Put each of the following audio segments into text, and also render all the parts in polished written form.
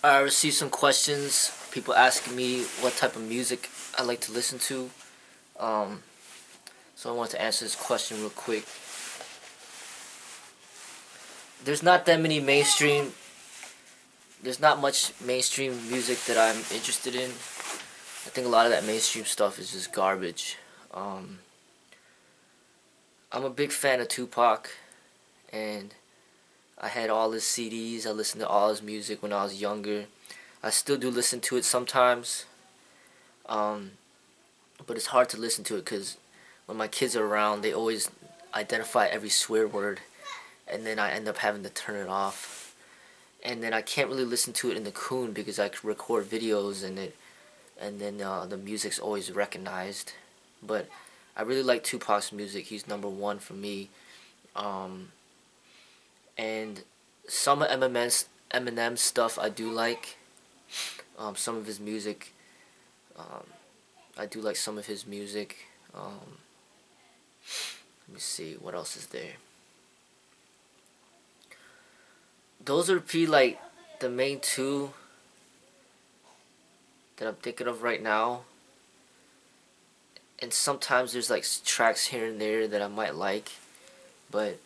I received some questions. People asking me what type of music I like to listen to. Um, so I want to answer this question real quick. There's not that many mainstream. There's not much mainstream music that I'm interested in. I think a lot of that mainstream stuff is just garbage. Um, I'm a big fan of Tupac, and I had all his CDs. I listened to all his music when I was younger. I still do listen to it sometimes. Um, but it's hard to listen to it because when my kids are around, they always identify every swear word, and then I end up having to turn it off. And then I can't really listen to it in the coon because I record videos and then the music's always recognized. But I really like Tupac's music. He's number one for me. Um, and some of Eminem's stuff I do like. Some of his music. Um, I do like some of his music. Let me see what else is there. Those are pretty like the main two that I'm thinking of right now. And sometimes there's like tracks here and there that I might like, but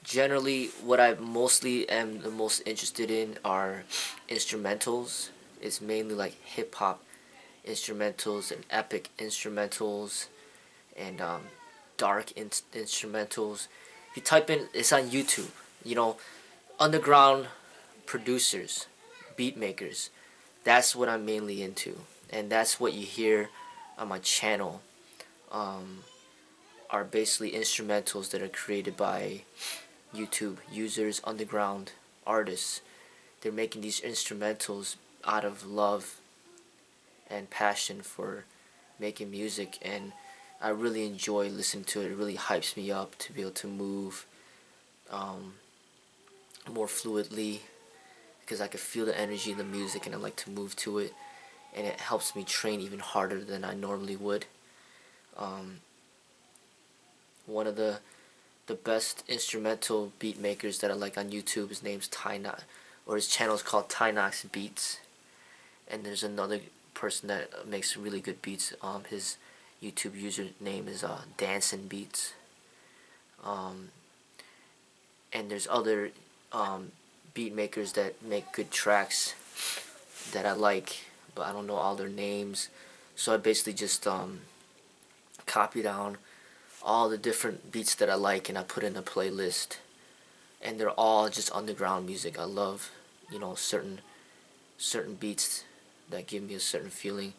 generally what I mostly am the most interested in are instrumentals. It's mainly like hip hop instrumentals and epic instrumentals and dark instrumentals. If you type in, it's on YouTube. You know, underground producers, beat makers. That's what I'm mainly into, and that's what you hear on my channel. Are basically instrumentals that are created by YouTube users, underground artists. They're making these instrumentals out of love and passion for making music, and I really enjoy listening to it. It really hypes me up to be able to move more fluidly because I can feel the energy in the music and I like to move to it, and it helps me train even harder than I normally would. Um, One of the best instrumental beat makers that I like on YouTube, his name's Tynox, or his channel is called Tynox Beats, and there's another person that makes really good beats. His YouTube username is Dancing Beats. And there's other beat makers that make good tracks that I like, but I don't know all their names. So I basically just copy down all the different beats that I like and I put in a playlist. And they're all just underground music. I love, certain beats that give me a certain feeling.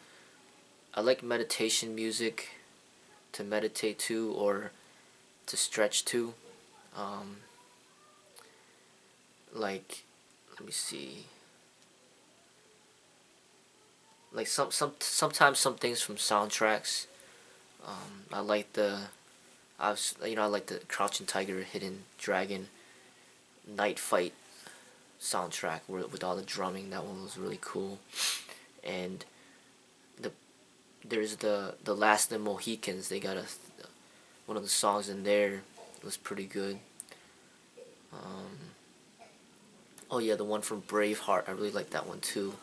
I like meditation music to meditate to or to stretch to. Um, like, let me see. Like sometimes some things from soundtracks. I like I like the Crouching Tiger, Hidden Dragon, Night Fight soundtrack with all the drumming. That one was really cool. And there's the Last of the Mohicans. They got one of the songs in there was pretty good. Oh yeah, the one from Braveheart. I really like that one too,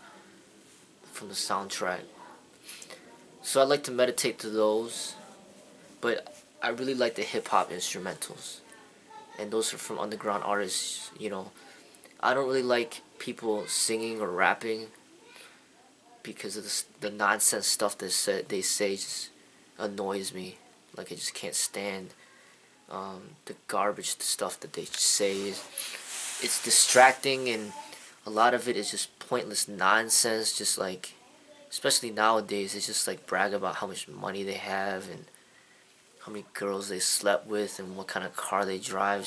from the soundtrack. So I like to meditate to those, but I really like the hip hop instrumentals, and those are from underground artists. I don't really like people singing or rapping because of the nonsense stuff they say just annoys me. Like I just can't stand the garbage stuff that they say. It's distracting, and a lot of it is just pointless nonsense. Just like, especially nowadays, it's just like brag about how much money they have and how many girls they slept with and what kind of car they drive.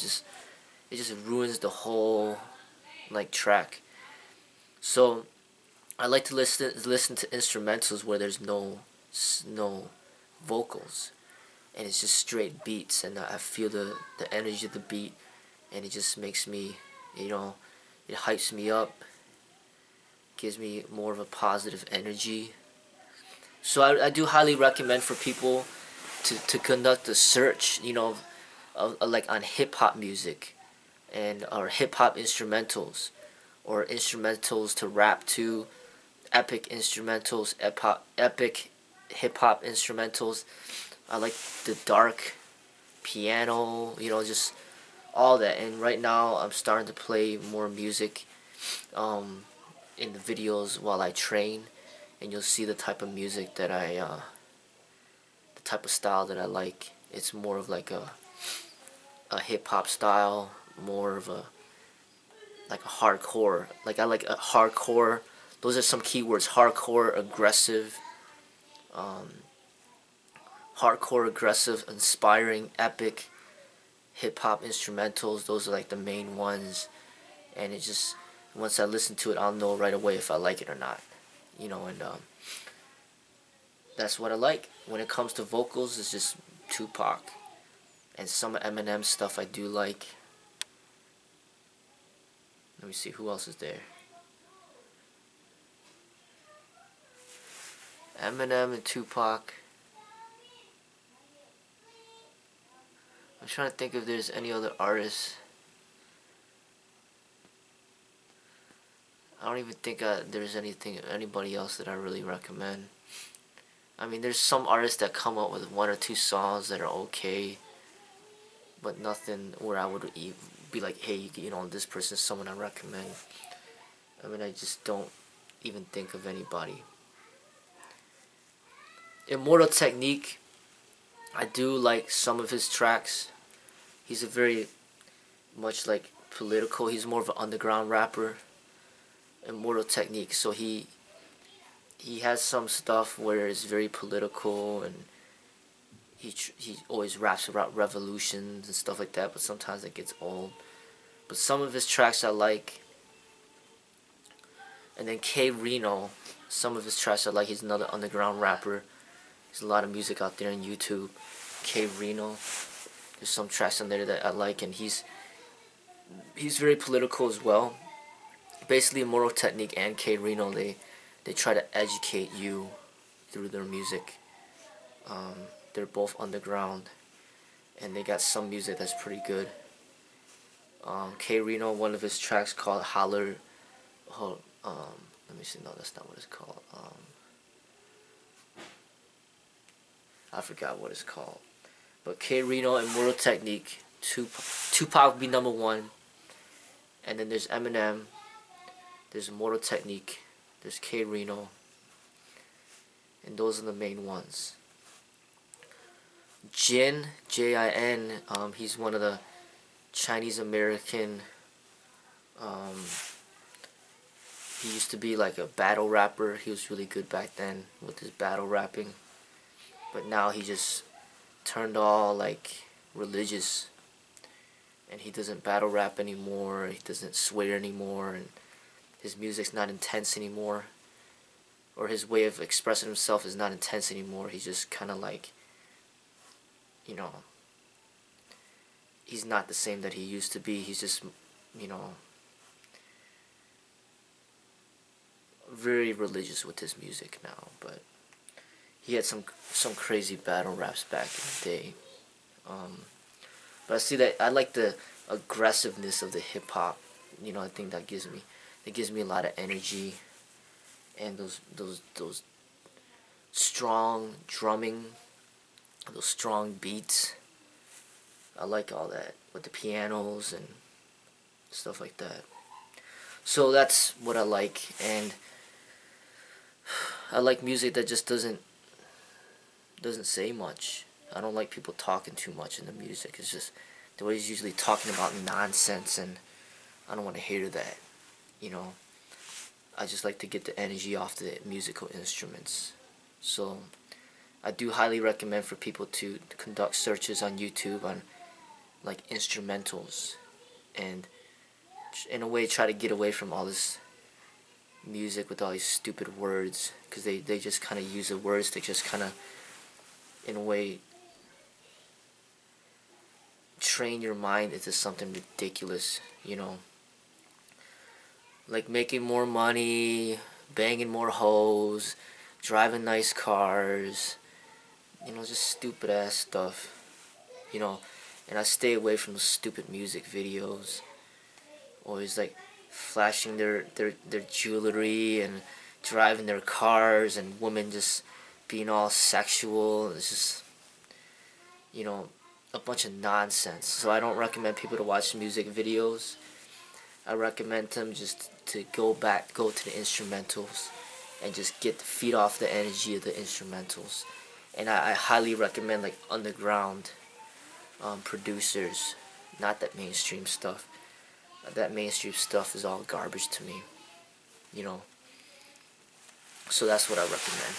It just ruins the whole like track. So I like to listen to instrumentals where there's no vocals, and it's just straight beats, and I feel the energy of the beat, and it just makes me, it hypes me up, gives me more of a positive energy. So I do highly recommend for people to conduct a search, like on hip hop music and or hip hop instrumentals, or instrumentals to rap to, epic instrumentals, epic hip hop instrumentals. I like the dark piano, you know, just all that. And right now I'm starting to play more music in the videos while I train, and you'll see the type of music that the type of style that I like. It's more of like a hip hop style, more of a like a hardcore. Like I like a hardcore. Those are some keywords: hardcore, aggressive, inspiring, epic hip hop instrumentals. Those are like the main ones, and it just once I listen to it, I'll know right away if I like it or not. You know, and that's what I like. When it comes to vocals, it's just Tupac, and some Eminem stuff I do like. Let me see who else is there. Eminem and Tupac. I'm trying to think if there's any other artists. I don't even think there's anybody else that I really recommend. I mean, there's some artists that come up with one or two songs that are okay, but nothing where I would be like, hey, you know, this person's someone I recommend. I mean, I just don't even think of anybody. Immortal Technique, I do like some of his tracks. He's a very much like political. He's more of an underground rapper. Immortal Technique, so he has some stuff where it's very political, and he always raps about revolutions and stuff like that, but sometimes it gets old. But some of his tracks I like. And then K Reno, some of his tracks I like. He's another underground rapper. There's a lot of music out there on YouTube. K Reno, there's some tracks on there that I like, and he's very political as well. Basically, Immortal Technique and K Reno, they try to educate you through their music. They're both underground, and they got some music that's pretty good. K Reno, one of his tracks called Holler. Let me see. No, that's not what it's called. I forgot what it's called. But K Reno, Immortal Technique, Tupac would be number one, and then there's Eminem. There's Immortal Technique, there's K Reno, and those are the main ones. Jin, Jin, he's one of the Chinese American. He used to be like a battle rapper. He was really good back then with his battle rapping, but now he just turned all like religious, and he doesn't battle rap anymore. He doesn't swear anymore, and his music's not intense anymore, or his way of expressing himself is not intense anymore. He's just kind of like, you know, he's not the same that he used to be. He's just, you know, very religious with his music now. But he had some crazy battle raps back in the day. But I see that I like the aggressiveness of the hip hop. You know, I think that gives me a lot of energy, and those strong drumming, those strong beats. I like all that with the pianos and stuff like that. So that's what I like, and I like music that just doesn't say much. I don't like people talking too much in the music. It's just they're always usually talking about nonsense, and I don't want to hear that. You know, I just like to get the energy off the musical instruments. So I do highly recommend for people to conduct searches on YouTube on like instrumentals, and in a way try to get away from all this music with all these stupid words, because they just kind of use the words to just kind of, in a way, train your mind into something ridiculous, you know, like making more money, banging more hoes, driving nice cars, you know, just stupid ass stuff, you know. And I stay away from the stupid music videos. Always like flashing their jewelry and driving their cars, and women just being all sexual. It's just, you know, a bunch of nonsense. So I don't recommend people to watch music videos. I recommend them just to go to the instrumentals, and just feed off the energy of the instrumentals. And I highly recommend like underground producers, not that mainstream stuff. That mainstream stuff is all garbage to me, you know. So that's what I recommend.